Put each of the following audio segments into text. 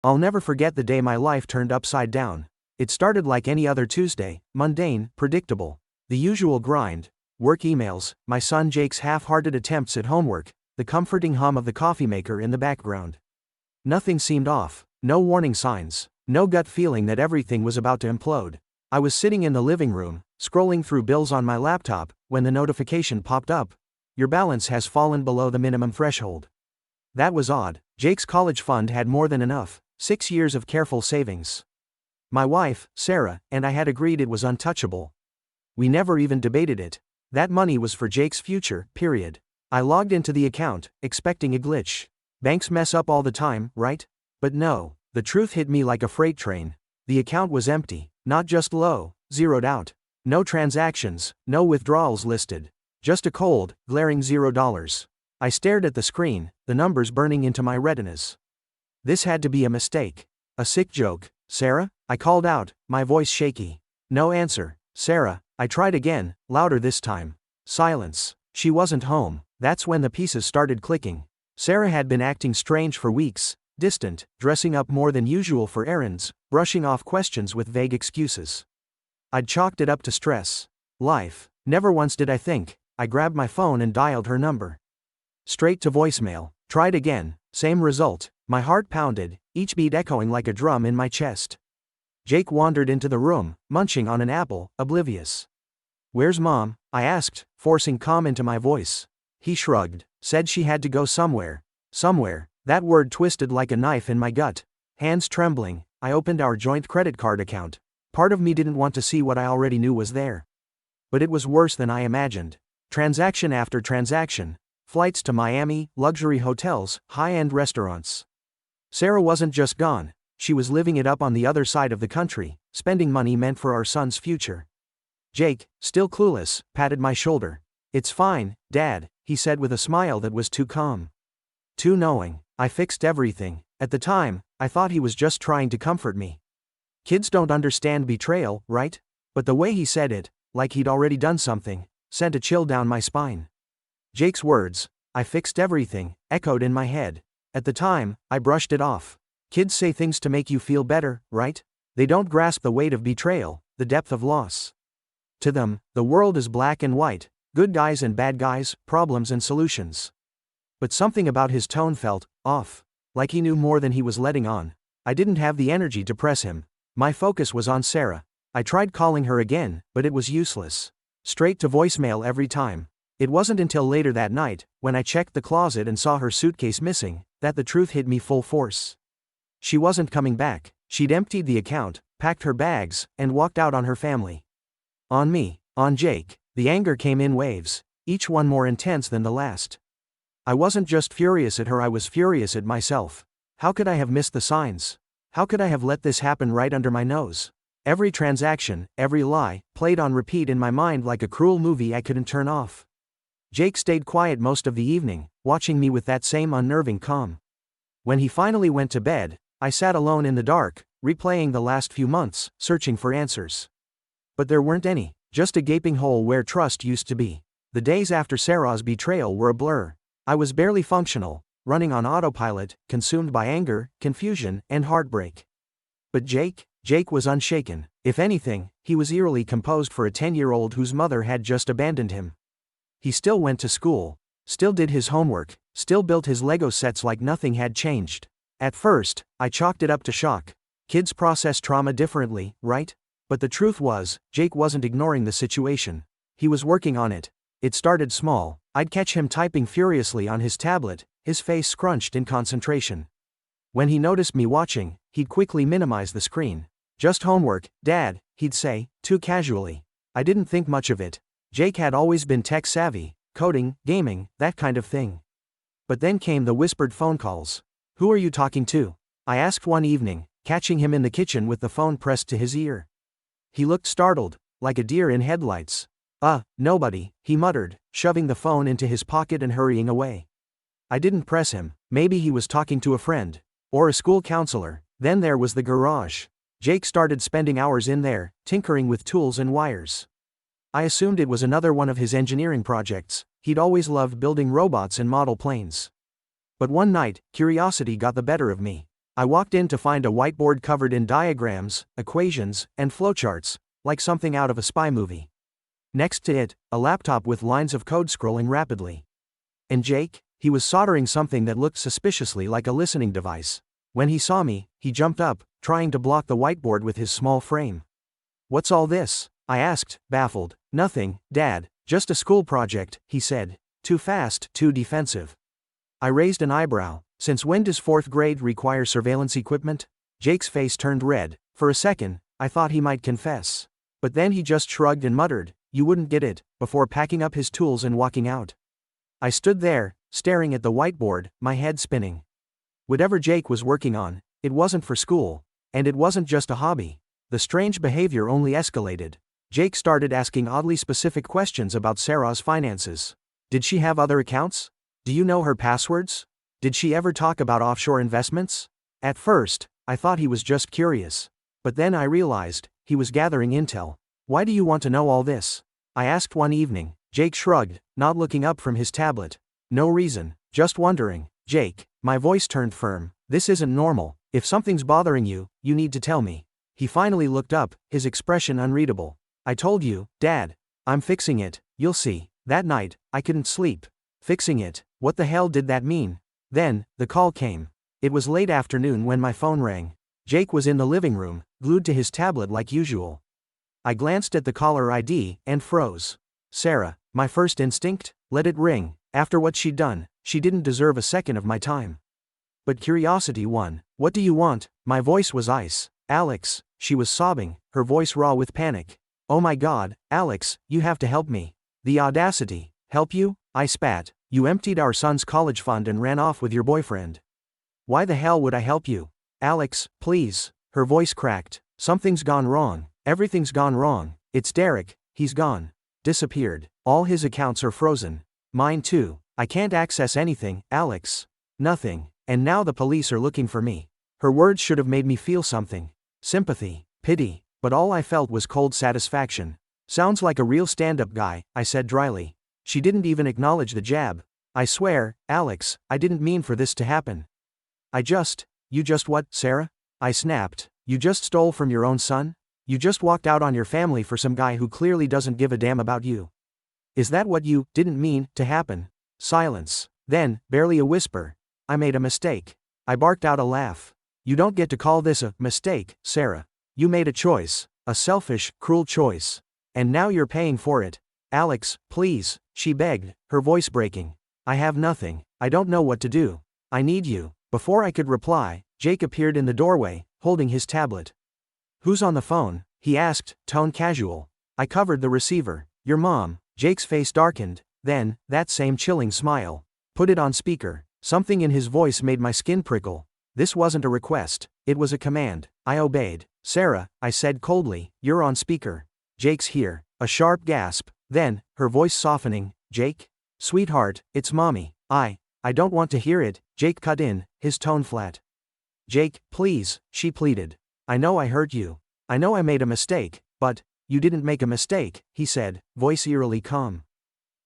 I'll never forget the day my life turned upside down. It started like any other Tuesday, mundane, predictable. The usual grind. Work emails, my son Jake's half-hearted attempts at homework, the comforting hum of the coffee maker in the background. Nothing seemed off, no warning signs, no gut feeling that everything was about to implode. I was sitting in the living room, scrolling through bills on my laptop, when the notification popped up. Your balance has fallen below the minimum threshold. That was odd. Jake's college fund had more than enough, 6 years of careful savings. My wife, Sarah, and I had agreed it was untouchable. We never even debated it. That money was for Jake's future, period. I logged into the account, expecting a glitch. Banks mess up all the time, right? But no, the truth hit me like a freight train. The account was empty, not just low, zeroed out. No transactions, no withdrawals listed. Just a cold, glaring $0. I stared at the screen, the numbers burning into my retinas. This had to be a mistake. A sick joke. Sarah? I called out, my voice shaky. No answer. Sarah? I tried again, louder this time. Silence. She wasn't home. That's when the pieces started clicking. Sarah had been acting strange for weeks, distant, dressing up more than usual for errands, brushing off questions with vague excuses. I'd chalked it up to stress. Life. Never once did I think. I grabbed my phone and dialed her number. Straight to voicemail. Tried again. Same result. My heart pounded, each beat echoing like a drum in my chest. Jake wandered into the room, munching on an apple, oblivious. Where's Mom? I asked, forcing calm into my voice. He shrugged, said she had to go somewhere. Somewhere. That word twisted like a knife in my gut. Hands trembling, I opened our joint credit card account. Part of me didn't want to see what I already knew was there. But it was worse than I imagined. Transaction after transaction. Flights to Miami, luxury hotels, high-end restaurants. Sarah wasn't just gone. She was living it up on the other side of the country, spending money meant for our son's future. Jake, still clueless, patted my shoulder. It's fine, Dad, he said with a smile that was too calm. Too knowing. I fixed everything. At the time, I thought he was just trying to comfort me. Kids don't understand betrayal, right? But the way he said it, like he'd already done something, sent a chill down my spine. Jake's words, I fixed everything, echoed in my head. At the time, I brushed it off. Kids say things to make you feel better, right? They don't grasp the weight of betrayal, the depth of loss. To them, the world is black and white, good guys and bad guys, problems and solutions. But something about his tone felt off, like he knew more than he was letting on. I didn't have the energy to press him. My focus was on Sarah. I tried calling her again, but it was useless. Straight to voicemail every time. It wasn't until later that night, when I checked the closet and saw her suitcase missing, that the truth hit me full force. She wasn't coming back. She'd emptied the account, packed her bags, and walked out on her family. On me, on Jake, the anger came in waves, each one more intense than the last. I wasn't just furious at her, I was furious at myself. How could I have missed the signs? How could I have let this happen right under my nose? Every transaction, every lie, played on repeat in my mind like a cruel movie I couldn't turn off. Jake stayed quiet most of the evening, watching me with that same unnerving calm. When he finally went to bed, I sat alone in the dark, replaying the last few months, searching for answers. But there weren't any, just a gaping hole where trust used to be. The days after Sarah's betrayal were a blur. I was barely functional, running on autopilot, consumed by anger, confusion, and heartbreak. But Jake was unshaken. If anything, he was eerily composed for a 10-year-old whose mother had just abandoned him. He still went to school, still did his homework, still built his Lego sets like nothing had changed. At first, I chalked it up to shock. Kids process trauma differently, right? But the truth was, Jake wasn't ignoring the situation. He was working on it. It started small. I'd catch him typing furiously on his tablet, his face scrunched in concentration. When he noticed me watching, he'd quickly minimize the screen. Just homework, Dad, he'd say, too casually. I didn't think much of it. Jake had always been tech-savvy, coding, gaming, that kind of thing. But then came the whispered phone calls. Who are you talking to? I asked one evening, catching him in the kitchen with the phone pressed to his ear. He looked startled, like a deer in headlights. Nobody, he muttered, shoving the phone into his pocket and hurrying away. I didn't press him. Maybe he was talking to a friend. Or a school counselor. Then there was the garage. Jake started spending hours in there, tinkering with tools and wires. I assumed it was another one of his engineering projects. He'd always loved building robots and model planes. But one night, curiosity got the better of me. I walked in to find a whiteboard covered in diagrams, equations, and flowcharts, like something out of a spy movie. Next to it, a laptop with lines of code scrolling rapidly. And Jake? He was soldering something that looked suspiciously like a listening device. When he saw me, he jumped up, trying to block the whiteboard with his small frame. "What's all this?" I asked, baffled. "Nothing, Dad, just a school project," he said. Too fast, too defensive. I raised an eyebrow. "Since when does 4th grade require surveillance equipment?" Jake's face turned red. For a second, I thought he might confess. But then he just shrugged and muttered, "You wouldn't get it," before packing up his tools and walking out. I stood there, staring at the whiteboard, my head spinning. Whatever Jake was working on, it wasn't for school. And it wasn't just a hobby. The strange behavior only escalated. Jake started asking oddly specific questions about Sarah's finances. Did she have other accounts? Do you know her passwords? Did she ever talk about offshore investments? At first, I thought he was just curious. But then I realized, he was gathering intel. "Why do you want to know all this?" I asked one evening. Jake shrugged, not looking up from his tablet. "No reason, just wondering." "Jake," my voice turned firm, "this isn't normal. If something's bothering you, you need to tell me." He finally looked up, his expression unreadable. "I told you, Dad. I'm fixing it, you'll see." That night, I couldn't sleep. Fixing it, what the hell did that mean? Then, the call came. It was late afternoon when my phone rang. Jake was in the living room, glued to his tablet like usual. I glanced at the caller ID, and froze. Sarah, my first instinct? Let it ring. After what she'd done, she didn't deserve a second of my time. But curiosity won. "What do you want?" My voice was ice. "Alex," she was sobbing, her voice raw with panic. "Oh my God, Alex, you have to help me." The audacity. "Help you?" I spat. "You emptied our son's college fund and ran off with your boyfriend. Why the hell would I help you?" "Alex, please." Her voice cracked. "Something's gone wrong. Everything's gone wrong. It's Derek, he's gone. Disappeared. All his accounts are frozen. Mine too. I can't access anything, Alex. Nothing. And now the police are looking for me." Her words should have made me feel something. Sympathy, pity, but all I felt was cold satisfaction. "Sounds like a real stand-up guy," I said dryly. She didn't even acknowledge the jab. "I swear, Alex, I didn't mean for this to happen. You just what, Sarah?" I snapped. "You just stole from your own son? You just walked out on your family for some guy who clearly doesn't give a damn about you? Is that what you didn't mean to happen?" Silence. Then, barely a whisper. "I made a mistake." I barked out a laugh. "You don't get to call this a mistake, Sarah. You made a choice. A selfish, cruel choice. And now you're paying for it. Alex, please," she begged, her voice breaking. "I have nothing. I don't know what to do. I need you." Before I could reply, Jake appeared in the doorway, holding his tablet. "Who's on the phone?" he asked, tone casual. I covered the receiver. "Your mom." Jake's face darkened, then, that same chilling smile. "Put it on speaker." Something in his voice made my skin prickle. This wasn't a request, it was a command. I obeyed. "Sarah," I said coldly, "you're on speaker." "Jake's here." A sharp gasp. Then, her voice softening. "Jake? Sweetheart, it's Mommy." I don't want to hear it," Jake cut in, his tone flat. "Jake, please," she pleaded. "I know I hurt you. I know I made a mistake, but..." "You didn't make a mistake," he said, voice eerily calm.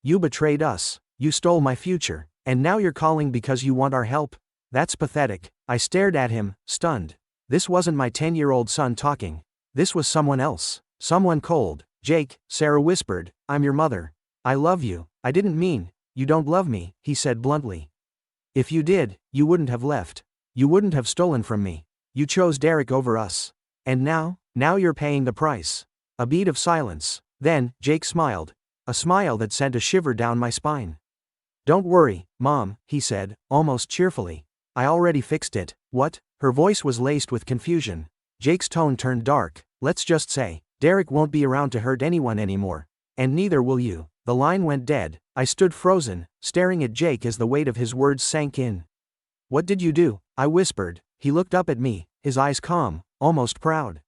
"You betrayed us. You stole my future. And now you're calling because you want our help? That's pathetic." I stared at him, stunned. This wasn't my 10-year-old son talking. This was someone else. Someone cold. "Jake," Sarah whispered, "I'm your mother. I love you." "I didn't mean, you don't love me," he said bluntly. "If you did, you wouldn't have left. You wouldn't have stolen from me. You chose Derek over us. And now you're paying the price." A beat of silence. Then, Jake smiled. A smile that sent a shiver down my spine. "Don't worry, Mom," he said, almost cheerfully. "I already fixed it." "What?" Her voice was laced with confusion. Jake's tone turned dark. "Let's just say, Derek won't be around to hurt anyone anymore. And neither will you." The line went dead. I stood frozen, staring at Jake as the weight of his words sank in. "What did you do?" I whispered. He looked up at me, his eyes calm, almost proud.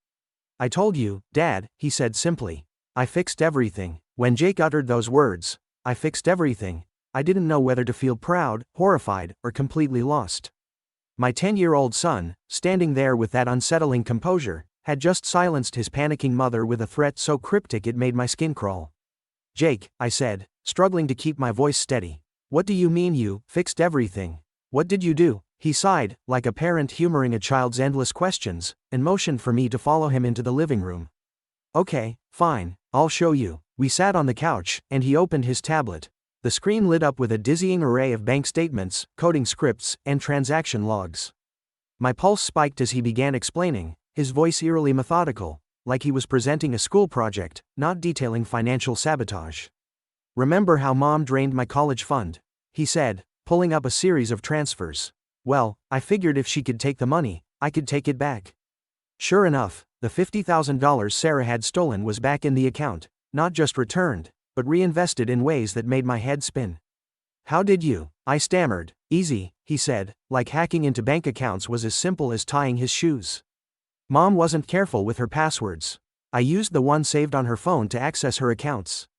"I told you, Dad," he said simply. "I fixed everything." When Jake uttered those words, "I fixed everything," I didn't know whether to feel proud, horrified, or completely lost. My 10-year-old son, standing there with that unsettling composure, had just silenced his panicking mother with a threat so cryptic it made my skin crawl. "Jake," I said, struggling to keep my voice steady. "What do you mean you fixed everything? What did you do?" He sighed, like a parent humoring a child's endless questions, and motioned for me to follow him into the living room. Okay, fine, I'll show you. We sat on the couch, and he opened his tablet. The screen lit up with a dizzying array of bank statements, coding scripts, and transaction logs. My pulse spiked as he began explaining, his voice eerily methodical, like he was presenting a school project, not detailing financial sabotage. Remember how Mom drained my college fund? He said, pulling up a series of transfers. Well, I figured if she could take the money, I could take it back. Sure enough, the $50,000 Sarah had stolen was back in the account, not just returned, but reinvested in ways that made my head spin. How did you? I stammered. Easy, he said, like hacking into bank accounts was as simple as tying his shoes. Mom wasn't careful with her passwords. I used the one saved on her phone to access her accounts.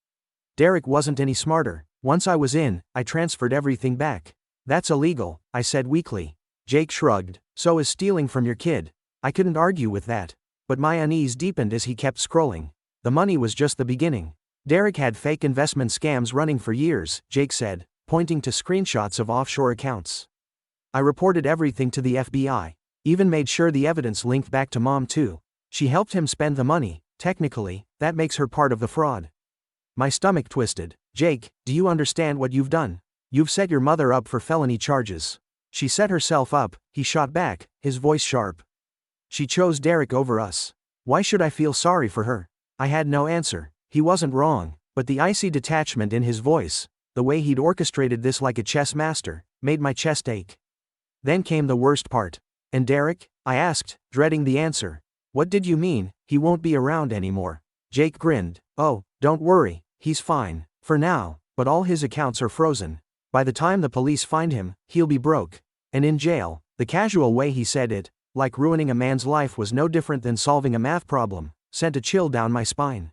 Derek wasn't any smarter. Once I was in, I transferred everything back. That's illegal, I said weakly. Jake shrugged. So is stealing from your kid. I couldn't argue with that. But my unease deepened as he kept scrolling. The money was just the beginning. Derek had fake investment scams running for years, Jake said, pointing to screenshots of offshore accounts. I reported everything to the FBI. Even made sure the evidence linked back to Mom too. She helped him spend the money. Technically, that makes her part of the fraud. My stomach twisted. Jake, do you understand what you've done? You've set your mother up for felony charges. She set herself up, he shot back, his voice sharp. She chose Derek over us. Why should I feel sorry for her? I had no answer. He wasn't wrong, but the icy detachment in his voice, the way he'd orchestrated this like a chess master, made my chest ache. Then came the worst part. And Derek? I asked, dreading the answer. What did you mean, he won't be around anymore? Jake grinned. Oh, don't worry, he's fine, for now, but all his accounts are frozen. By the time the police find him, he'll be broke. And in jail. The casual way he said it, like ruining a man's life was no different than solving a math problem, sent a chill down my spine.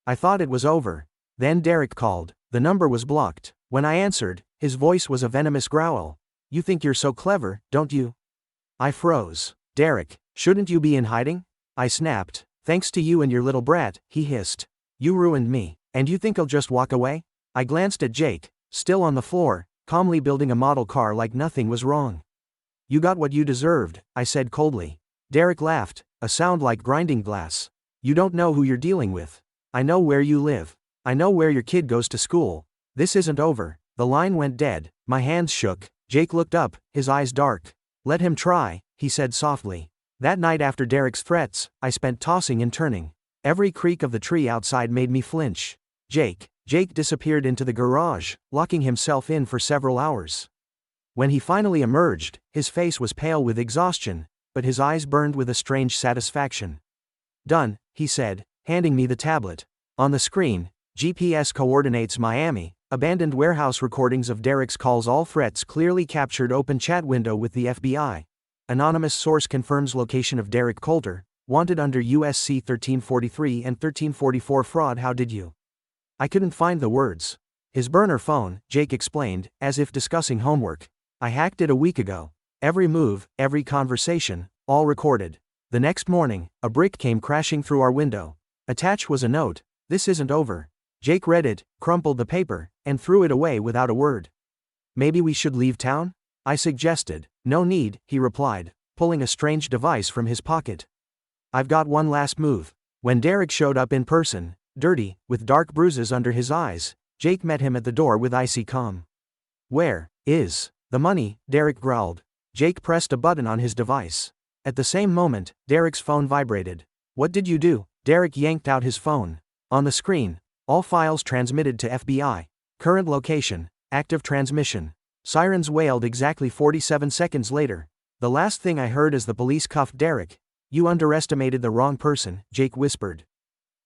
I thought it was over. Then Derek called. The number was blocked. When I answered, his voice was a venomous growl. You think you're so clever, don't you? I froze. Derek, shouldn't you be in hiding? I snapped. Thanks to you and your little brat, he hissed. You ruined me. And you think I'll just walk away? I glanced at Jake, still on the floor, calmly building a model car like nothing was wrong. You got what you deserved, I said coldly. Derek laughed, a sound like grinding glass. You don't know who you're dealing with. I know where you live. I know where your kid goes to school. This isn't over. The line went dead. My hands shook. Jake looked up, his eyes dark. Let him try, he said softly. That night after Derek's threats, I spent tossing and turning. Every creak of the tree outside made me flinch. Jake disappeared into the garage, locking himself in for several hours. When he finally emerged, his face was pale with exhaustion, but his eyes burned with a strange satisfaction. Done, he said, handing me the tablet. On the screen, GPS coordinates Miami, abandoned warehouse recordings of Derek's calls, all threats clearly captured, open chat window with the FBI. Anonymous source confirms location of Derek Coulter, wanted under USC 1343 and 1344 fraud. How did you? I couldn't find the words. His burner phone, Jake explained, as if discussing homework. I hacked it a week ago. Every move, every conversation, all recorded. The next morning, a brick came crashing through our window. Attached was a note. This isn't over. Jake read it, crumpled the paper, and threw it away without a word. Maybe we should leave town? I suggested. No need, he replied, pulling a strange device from his pocket. I've got one last move. When Derek showed up in person, dirty, with dark bruises under his eyes, Jake met him at the door with icy calm. Where is the money? Derek growled. Jake pressed a button on his device. At the same moment, Derek's phone vibrated. What did you do? Derek yanked out his phone. On the screen, all files transmitted to FBI. Current location, active transmission. Sirens wailed exactly 47 seconds later. The last thing I heard as the police cuffed Derek. You underestimated the wrong person, Jake whispered.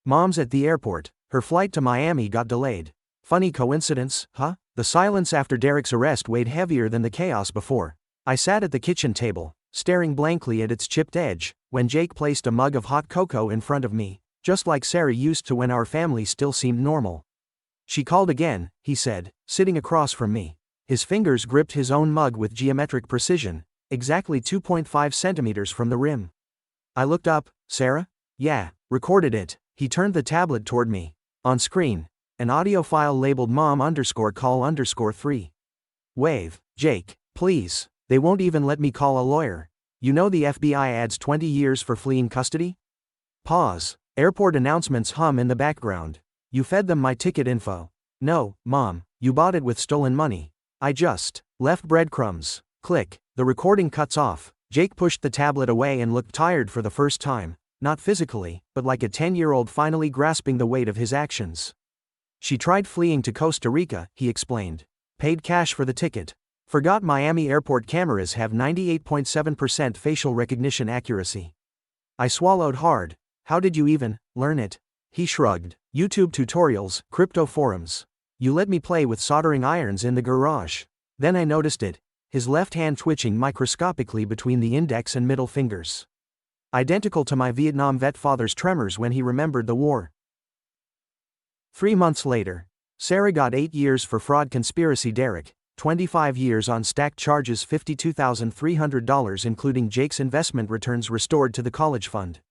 Mom's at the airport. Her flight to Miami got delayed. Funny coincidence, huh? The silence after Derek's arrest weighed heavier than the chaos before. I sat at the kitchen table, staring blankly at its chipped edge, when Jake placed a mug of hot cocoa in front of me, just like Sarah used to when our family still seemed normal. She called again, he said, sitting across from me. His fingers gripped his own mug with geometric precision, exactly 2.5 centimeters from the rim. I looked up. Sarah? Yeah, recorded it. He turned the tablet toward me. On screen, an audio file labeled mom_call_3. Wave. Jake, please. They won't even let me call a lawyer. You know the FBI adds 20 years for fleeing custody? Pause. Airport announcements hum in the background. You fed them my ticket info. No, Mom, you bought it with stolen money. I just left breadcrumbs. Click. The recording cuts off. Jake pushed the tablet away and looked tired for the first time, not physically, but like a 10-year-old finally grasping the weight of his actions. She tried fleeing to Costa Rica, he explained. Paid cash for the ticket. Forgot Miami airport cameras have 98.7% facial recognition accuracy. I swallowed hard. How did you even learn it? He shrugged. YouTube tutorials, crypto forums. You let me play with soldering irons in the garage. Then I noticed it. His left hand twitching microscopically between the index and middle fingers. Identical to my Vietnam vet father's tremors when he remembered the war. 3 months later. Sarah got 8 years for fraud conspiracy. Derek, 25 years on stacked charges, $52,300 including Jake's investment returns restored to the college fund.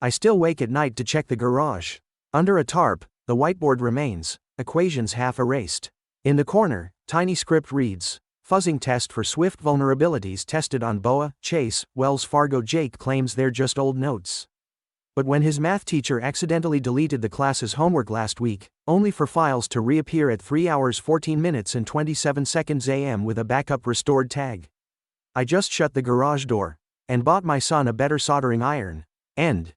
I still wake at night to check the garage. Under a tarp, the whiteboard remains, equations half erased. In the corner, tiny script reads, fuzzing test for Swift vulnerabilities tested on BOA, Chase, Wells Fargo. Jake claims they're just old notes. But when his math teacher accidentally deleted the class's homework last week, only for files to reappear at 3 hours 14 minutes and 27 seconds AM with a backup restored tag. I just shut the garage door and bought my son a better soldering iron. End.